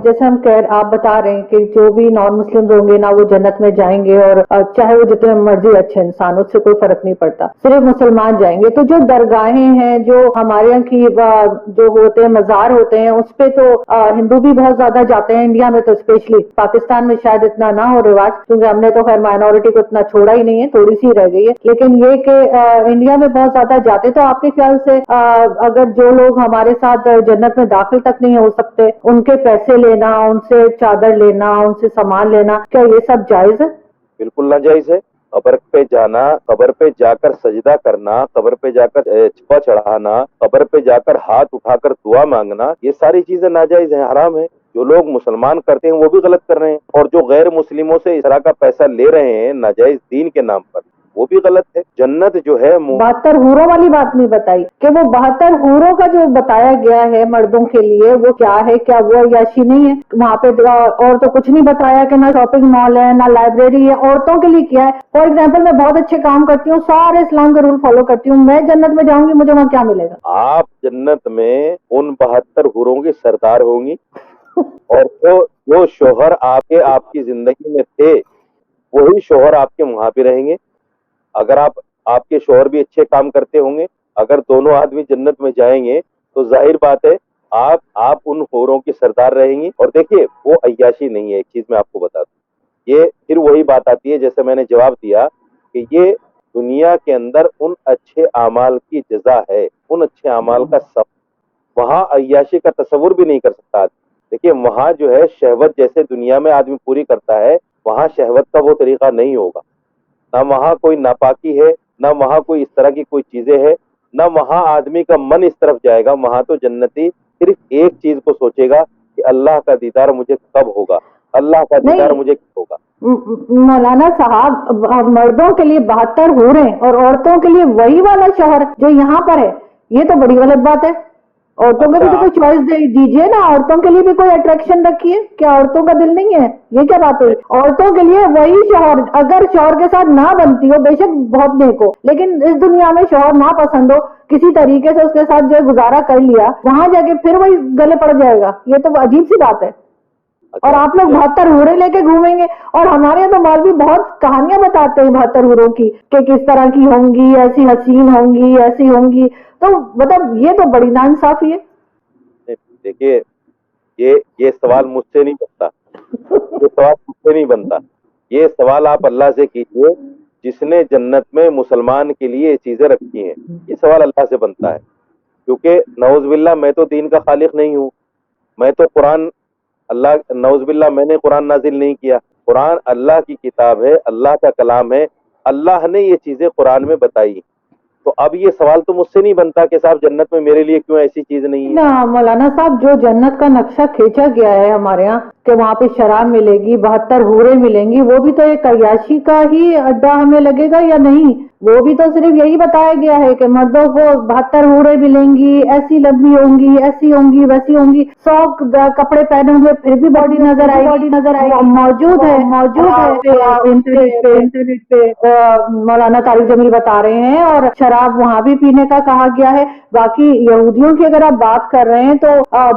जैसे आप बता रहे हैं कि जो भी नॉन मुस्लिम होंगे ना वो जन्नत में जाएंगे, और चाहे वो जितने मर्जी अच्छे इंसान, उससे कोई फर्क नहीं पड़ता, सिर्फ मुसलमान जाएंगे। तो जो दरगाहें हैं, जो हमारे यहाँ की जो होते हैं मजार होते हैं, उस पे तो हिंदू भी बहुत ज्यादा जाते हैं, इंडिया में तो स्पेशली। पाकिस्तान में शायद इतना ना हो रिवाज, क्योंकि हमने तो खैर माइनॉरिटी को इतना छोड़ा ही नहीं है, थोड़ी सी रह गई है, लेकिन ये कि इंडिया में बहुत ज्यादा जाते। तो आपके ख्याल से अगर जो लोग हमारे साथ जन्नत में दाखिल तक नहीं हो सकते, उनके पैसे लेना, उनसे चादर लेना, उनसे सामान लेना, क्या ये सब जायज है? बिल्कुल नाजायज है। कब्र पे जाना, कब्र पे जाकर सजदा करना, कब्र पे जाकर छिपा चढ़ाना, कब्र पे जाकर हाथ उठाकर दुआ मांगना, ये सारी चीजें नाजायज हैं, हराम है। जो लोग मुसलमान करते हैं वो भी गलत कर रहे हैं, और जो गैर मुस्लिमों से इस तरह का पैसा ले रहे हैं नाजायज दीन के नाम पर, वो भी गलत है। जन्नत जो है 72 हूरों वाली बात नहीं बताई कि वो 72 हूरों का जो बताया गया है मर्दों के लिए, वो क्या है? क्या वो अय्याशी नहीं है वहाँ पे? और तो कुछ नहीं बताया कि ना शॉपिंग मॉल है, ना लाइब्रेरी है। औरतों के लिए क्या है? फॉर एग्जाम्पल, मैं बहुत अच्छे काम करती हूँ, सारे इस्लाम के रूल फॉलो करती हूँ, मैं जन्नत में जाऊंगी, मुझे वहाँ क्या मिलेगा? आप जन्नत में उन 72 हूरों की सरदार होंगी, और तो जो शोहर आपकी जिंदगी में थे वही शोहर आपके वहां पे रहेंगे। अगर आपके शोहर भी अच्छे काम करते होंगे, अगर दोनों आदमी जन्नत में जाएंगे तो जाहिर बात है आप उन हूरों की सरदार रहेंगी। और देखिए, वो अय्याशी नहीं है। एक चीज मैं आपको बता दूं, ये फिर वही बात आती है जैसे मैंने जवाब दिया कि ये दुनिया के अंदर उन अच्छे अमाल की जजा है, उन अच्छे अमाल का सब। वहां अय्याशी का तस्वुर भी नहीं कर सकता आदमी। देखिए, वहां जो है शहवत जैसे दुनिया में आदमी पूरी करता है, वहां शहवत का वो तरीका नहीं होगा। ना वहां कोई नापाकी है, ना वहां कोई इस तरह की कोई चीजें है, ना वहां आदमी का मन इस तरफ जाएगा। वहां तो जन्नती सिर्फ एक चीज को सोचेगा कि अल्लाह का दीदार मुझे कब होगा, अल्लाह का दीदार मुझे कब होगा। मौलाना साहब, मर्दों के लिए 72 हूरें और औरतों के लिए वही वाला शोहर जो यहाँ पर है, ये तो बड़ी गलत बात है। औरतों को भी तो कोई चॉइस दीजिए ना, औरतों के लिए भी कोई अट्रैक्शन रखिए। क्या औरतों का दिल नहीं है? ये क्या बात हुई? औरतों के लिए वही शौहर, अगर शौहर के साथ ना बनती हो, बेशक बहुत नेक हो, लेकिन इस दुनिया में शौहर ना पसंद हो, किसी तरीके से उसके साथ जो है गुजारा कर लिया, वहां जाके फिर वही गले पड़ जाएगा। ये तो अजीब सी बात है। और आप लोग 72 हूरें लेके घूमेंगे, और हमारे यहाँ तो मौलवी बहुत कहानियां बताते हैं 72 हूरों की कि किस तरह की होंगी, ऐसी हसीन होंगी, ऐसी होंगी। तो मतलब ये तो बड़ी नाइंसाफी है। देखिए, ये सवाल मुझसे नहीं बनता, ये सवाल मुझसे नहीं बनता। ये सवाल आप अल्लाह से कीजिए जिसने जन्नत में मुसलमान के लिए ये चीजें रखी हैं। ये सवाल अल्लाह से बनता है, क्योंकि नौज़बिल्लाह मैं तो दीन का खालिक नहीं हूँ। मैं तो कुरान, अल्लाह नौज़बिल्लाह मैंने कुरान नाजिल नहीं किया। कुरान अल्लाह की किताब है, अल्लाह का कलाम है, अल्लाह ने ये चीजें कुरान में बताई। तो अब ये सवाल तो मुझसे नहीं बनता कि साहब जन्नत में मेरे लिए क्यों ऐसी चीज नहीं है। ना मौलाना साहब, जो जन्नत का नक्शा खींचा गया है हमारे यहाँ कि वहाँ पे शराब मिलेगी, 72 हूरें मिलेंगी, वो भी तो एक अय्याशी का ही अड्डा हमें लगेगा या नहीं? वो भी तो सिर्फ यही बताया गया है कि मर्दों को 72 हूरें मिलेंगी, ऐसी लंबी होंगी, ऐसी होंगी, वैसी होंगी, 100 कपड़े पहने हुए फिर भी बॉडी नजर आएगी। मौजूद है इंटरनेट पे मौलाना तारिक जमील बता रहे हैं, और शराब वहाँ भी पीने का कहा गया है। बाकी यहूदियों की अगर आप बात कर रहे हैं तो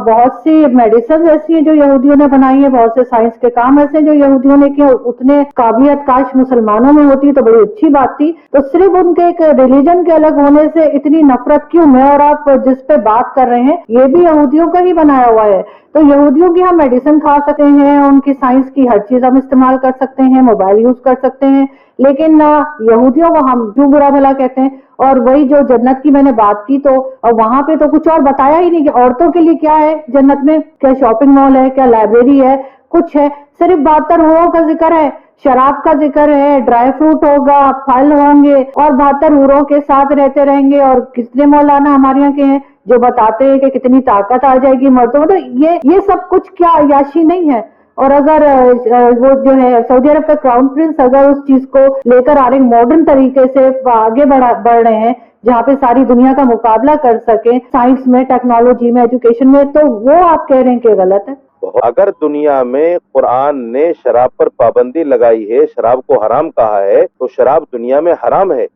बहुत सी मेडिसिन ऐसी हैं जो यहूदियों ने बनाई है, बहुत से साइंस के काम ऐसे जो यहूदियों ने किए। उतने काबिलियत काश मुसलमानों में होती तो बड़ी अच्छी बात थी। तो सिर्फ उनके एक रिलीजन के अलग होने से इतनी नफरत क्यों? मैं और आप जिस पे बात कर रहे हैं ये भी यहूदियों का ही बनाया हुआ है। तो यहूदियों की हम मेडिसिन खा सकते हैं, उनकी साइंस की हर चीज हम इस्तेमाल कर सकते हैं, मोबाइल यूज कर सकते हैं, लेकिन यहूदियों को हम क्यों बुरा भला कहते हैं? और वही जो जन्नत की मैंने बात की, तो वहां पे तो कुछ और बताया ही नहीं कि औरतों के लिए क्या है जन्नत में। क्या शॉपिंग मॉल है, क्या लाइब्रेरी है, कुछ है? सिर्फ 72 हूरों का जिक्र है, शराब का जिक्र है, ड्राई फ्रूट होगा, फल होंगे, और 72 हूरों के साथ रहते रहेंगे। और कितने मौलाना हमारे यहाँ के हैं जो बताते हैं कि कितनी ताकत आ जाएगी मर्दों में। तो ये सब कुछ क्या अय्याशी नहीं है? और अगर वो जो है सऊदी अरब का क्राउन प्रिंस अगर उस चीज को लेकर आ रहे मॉडर्न तरीके से आगे बढ़ रहे हैं, जहाँ पे सारी दुनिया का मुकाबला कर सके साइंस में, टेक्नोलॉजी में, एजुकेशन में, तो वो आप कह रहे हैं कि गलत है? अगर दुनिया में कुरान ने शराब पर पाबंदी लगाई है, शराब को हराम कहा है, तो शराब दुनिया में हराम है।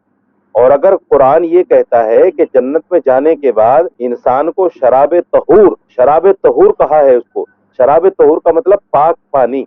और अगर कुरान ये कहता है कि जन्नत में जाने के बाद इंसान को शराब तहूर कहा है, उसको شراب طہور کا مطلب پاک پانی،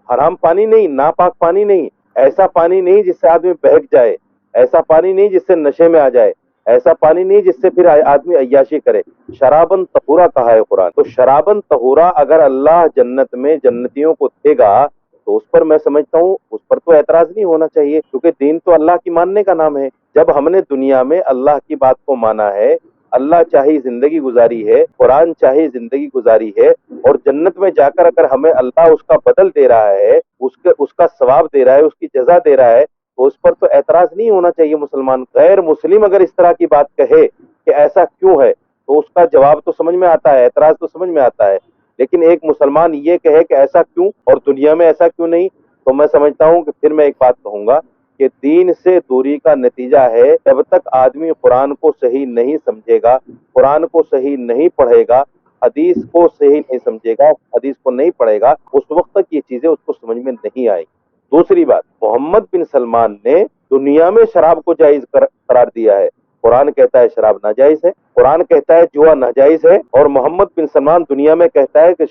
حرام پانی نہیں، ناپاک پانی نہیں، ایسا پانی نہیں جس سے آدمی بہک جائے، ایسا پانی نہیں جس سے نشے میں آ جائے، ایسا پانی نہیں جس سے پھر آدمی عیاشی کرے. شرابن طہورا کہا ہے قرآن. تو شرابن طہورا اگر اللہ جنت میں جنتیوں کو دے گا تو اس پر میں سمجھتا ہوں اس پر تو اعتراض نہیں ہونا چاہیے، کیونکہ دین تو اللہ کی ماننے کا نام ہے. جب ہم نے دنیا میں اللہ کی بات کو مانا ہے، اللہ چاہی زندگی گزاری ہے، قرآن چاہی زندگی گزاری ہے، اور جنت میں جا کر اگر ہمیں اللہ اس کا بدل دے رہا ہے، اس کا ثواب دے رہا ہے، اس کی جزا دے رہا ہے، تو اس پر تو اعتراض نہیں ہونا چاہیے مسلمان. غیر مسلم اگر اس طرح کی بات کہے کہ ایسا کیوں ہے تو اس کا جواب تو سمجھ میں آتا ہے، اعتراض تو سمجھ میں آتا ہے. لیکن ایک مسلمان یہ کہے کہ ایسا کیوں اور دنیا میں ایسا کیوں نہیں، تو میں سمجھتا ہوں کہ پھر میں ایک بات کہوں گا کہ دین سے دوری کا نتیجہ ہے جب تک آدمی قرآن کو صحیح نہیں سمجھے گا، قرآن کو صحیح نہیں پڑھے گا، حدیث کو صحیح نہیں سمجھے گا، حدیث کو نہیں پڑھے گا، اس وقت تک یہ چیزیں اس کو سمجھ میں نہیں آئیں. دوسری بات، محمد بن سلمان نے دنیا میں شراب کو جائز قرار دیا ہے. قرآن کہتا ہے شراب ناجائز ہے، قرآن کہتا ہے جوا ناجائز ہے، اور محمد بن سلمان دنیا میں کہتا ہے کہ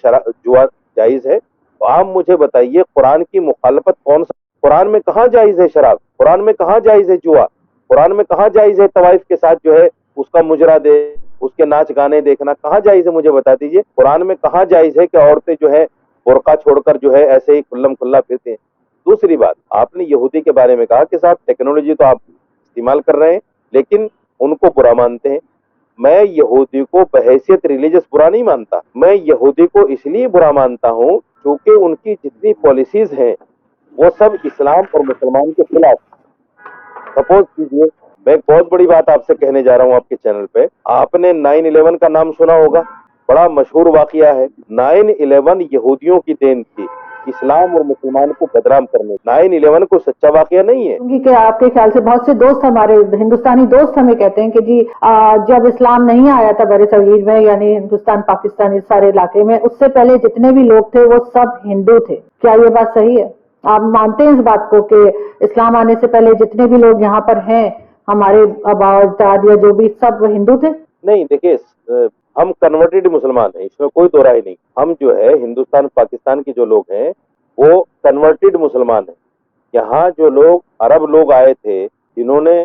جوا جائز ہے. تو آپ مجھے بتائیے قرآن کی مخالفت کون سا؟ قرآن میں کہاں جائز ہے شراب؟ قرآن میں کہاں جائز ہے جوا؟ قرآن میں کہاں جائز ہے طوائف کے ساتھ جو ہے اس کا مجرا دے، اس کے ناچ گانے دیکھنا کہاں جائز ہے؟ مجھے بتا دیجئے. قرآن میں کہاں جائز ہے کہ عورتیں جو ہے برقع چھوڑ کر جو ہے ایسے ہی کھلم کھلا پھرتے ہیں؟ دوسری بات، آپ نے یہودی کے بارے میں کہا کہ صاحب ٹیکنالوجی تو آپ استعمال کر رہے ہیں لیکن ان کو برا مانتے ہیں. میں یہودی کو بحیثیت ریلیجس برا نہیں مانتا، میں یہودی کو اس لیے برا مانتا ہوں کیونکہ ان کی جتنی پالیسیز ہیں وہ سب اسلام اور مسلمان کے خلاف. سپوز کیجیے میں ایک بہت بڑی بات آپ سے کہنے جا رہا ہوں آپ کے چینل پہ. آپ نے 9/11 کا نام سنا ہوگا، بڑا مشہور واقعہ ہے. 9/11 یہودیوں کی دین تھی اسلام اور مسلمان کو بدنام کرنے. 9/11 کو سچا واقعہ نہیں ہے. کیونکہ کہ آپ کے خیال سے بہت سے دوست ہمارے ہندوستانی دوست ہمیں کہتے ہیں کہ جی جب اسلام نہیں آیا تھا بر صغیر میں، یعنی ہندوستان پاکستان اس سارے علاقے میں، اس سے پہلے جتنے بھی لوگ تھے وہ سب ہندو تھے. کیا یہ بات صحیح ہے؟ آپ مانتے ہیں اس بات کو کہ اسلام آنے سے پہلے جتنے بھی لوگ یہاں پر ہیں، ہمارے آباء و اجداد یا جو بھی، سب ہندو تھے؟ نہیں، دیکھیے ہم کنورٹڈ مسلمان ہیں، اس میں کوئی دو رائے نہیں. ہم جو ہے ہندوستان پاکستان کے جو لوگ ہیں وہ کنورٹڈ مسلمان ہیں. یہاں جو لوگ عرب لوگ آئے تھے جنہوں نے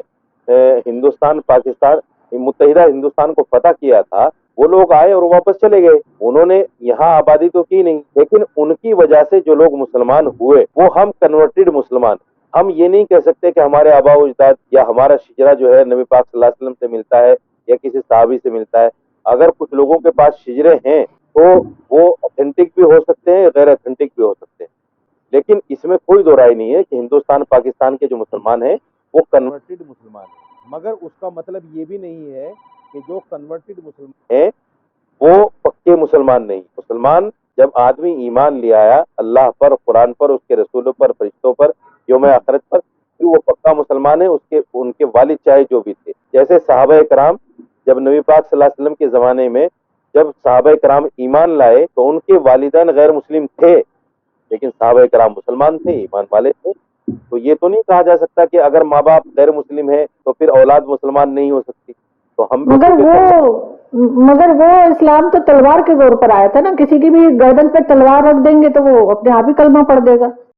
ہندوستان پاکستان متحدہ ہندوستان کو فتح کیا تھا، وہ لوگ آئے اور واپس چلے گئے. انہوں نے یہاں آبادی تو کی نہیں، لیکن ان کی وجہ سے جو لوگ مسلمان ہوئے وہ ہم کنورٹڈ مسلمان. ہم یہ نہیں کہہ سکتے کہ ہمارے آباء و اجداد یا ہمارا شجرہ جو ہے نبی پاک صلی اللہ علیہ وسلم سے ملتا ہے یا کسی صحابی سے ملتا ہے. اگر کچھ لوگوں کے پاس شجرے ہیں تو وہ اوتھینٹک بھی ہو سکتے ہیں، غیر اوتھینٹک بھی ہو سکتے ہیں. لیکن اس میں کوئی دو رائے نہیں ہے کہ ہندوستان پاکستان کے جو مسلمان ہیں وہ کنورٹڈ مسلمان ہیں. مگر اس کا مطلب یہ بھی نہیں ہے کہ جو کنورٹڈ مسلمان ہیں وہ پکے مسلمان نہیں. مسلمان جب آدمی ایمان لے آیا اللہ پر، قرآن پر، اس کے رسولوں پر، فرشتوں پر، یوم آخرت پر، پھر وہ پکا مسلمان ہے. ان کے والد چاہے جو بھی تھے، جیسے صحابہ کرام جب نبی پاک صلی اللہ علیہ وسلم کے زمانے میں جب صحابہ کرام ایمان لائے تو ان کے والدین غیر مسلم تھے لیکن صحابہ کرام مسلمان تھے، ایمان والے تھے. تو یہ تو نہیں کہا جا سکتا کہ اگر ماں باپ غیر مسلم ہے تو پھر اولاد مسلمان نہیں ہو سکتی. تو ہم مگر وہ اسلام تو تلوار کے زور پر آیا تھا نا. کسی کی بھی گردن پہ تلوار رکھ دیں گے تو وہ اپنے آپ ہی کلمہ پڑھ دے گا.